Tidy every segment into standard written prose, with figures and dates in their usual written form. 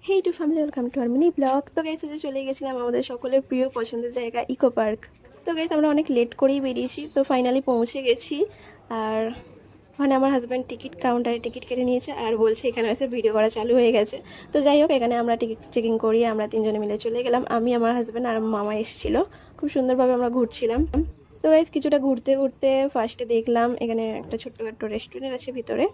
Hey to family, welcome to our mini blog. তো guys আজকে চলে গেছিলাম আমাদের সকলের প্রিয় পছন্দের জায়গা ইকো পার্ক। তো গাইস আমরা অনেক লেট করেই বেরিয়েছি, তো ফাইনালি পৌঁছে গেছি। আর ওখানে আমার হাজব্যান্ড টিকিট কাউন্টারে টিকিট কেটে নিয়েছে আর বলছে এখানে এসে ভিডিও করা চালু হয়ে গেছে। তো যাই হোক, এখানে আমরা টিকিট চেকিং করিয়ে আমরা তিনজনে মিলে চলে গেলাম। আমি, আমার হাজব্যান্ড আর আমার মামা এসেছিল। খুব সুন্দরভাবে আমরা ঘুরছিলাম। তো গাইস কিছুটা ঘুরতে ঘুরতে ফার্স্টে দেখলাম এখানে একটা ছোট্টখাট্ট রেস্টুরেন্ট আছে ভিতরে।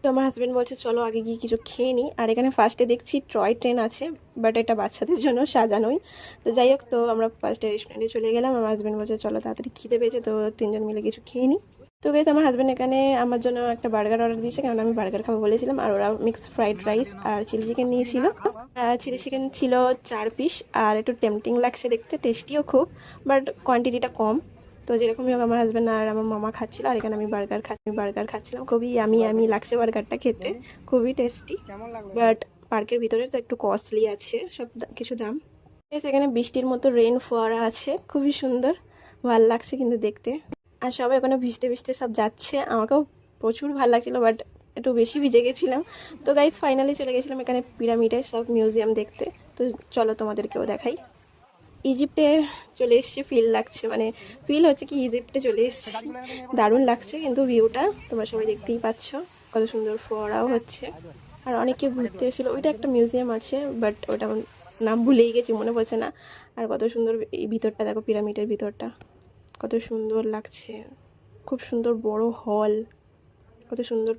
তো আমার হাজব্যান্ড বলছে চলো আগে গিয়ে কিছু খেয়ে নিই। আর এখানে ফার্স্টে দেখছি টয় ট্রেন আছে, বাট এটা বাচ্চাদের জন্য সাজানোই। তো যাই হোক, তো আমরা ফার্স্টে রেস্টুরেন্টে চলে গেলাম। আমার হাজব্যান্ড বলছে চলো তাড়াতাড়ি খিদে পেয়েছে, তো তিনজন মিলে কিছু খেয়ে নিই। তো গেছে আমার হাজব্যান্ড এখানে আমার জন্য একটা বার্গার অর্ডার দিয়েছে, কারণ আমি বার্গার খাবো বলেছিলাম। আর ওরা মিক্স ফ্রাইড রাইস আর চিলি চিকেন নিয়েছিল। চিলি চিকেন ছিল 4 পিস। আর একটু টেম্পটিং লাগছে দেখতে, টেস্টিও খুব, বাট কোয়ান্টিটিটা কম। তো যেরকমই হোক, আমার হাজব্যান্ড আর আমার মামা খাচ্ছিল, আর এখানে আমি বার্গার খাচ্ছিলাম। খুবই আমি লাগছে বার্গারটা খেতে, খুবই টেস্টি। বাট পার্কের ভিতরে তো একটু কস্টলি আছে সব কিছু দাম। এখানে বৃষ্টির মতো রেইন ফোয়ারা আছে, খুবই সুন্দর, ভালো লাগছে কিন্তু দেখতে। আর সবাই ওখানে ভিজতে ভিজতে সব যাচ্ছে, আমাকেও প্রচুর ভালো লাগছিল, বাট একটু বেশি ভিজে গেছিলাম। তো গাইজ ফাইনালি চলে গেছিলাম এখানে পিরামিডের সব মিউজিয়াম দেখতে। তো চলো তোমাদেরকেও দেখাই। ইজিপ্টে চলে এসেছি, ফিল লাগছে, মানে ফিল হচ্ছে কি ইজিপ্টে চলে এসেছি। দারুণ লাগছে কিন্তু ভিউটা তোমরা সবাই দেখতেই পাচ্ছ, কত সুন্দর ফোয়ারাও হচ্ছে। আর অনেকে ঘুরতে এসেছিলো। ওইটা একটা মিউজিয়াম আছে, বাট ওটা আমার নাম ভুলেই গেছি, মনে পড়ছে না। আর কত সুন্দর এই ভিতরটা দেখো, পিরামিডের ভিতরটা কত সুন্দর লাগছে। খুব সুন্দর বড় হল, কত সুন্দর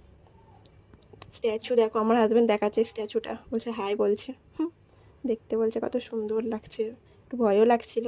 স্ট্যাচু। দেখো আমার হাজব্যান্ড দেখাচ্ছে স্ট্যাচুটা, বলছে হাই বলছে, দেখতে বলছে কত সুন্দর লাগছে, একটু ভয়ও লাগছিল।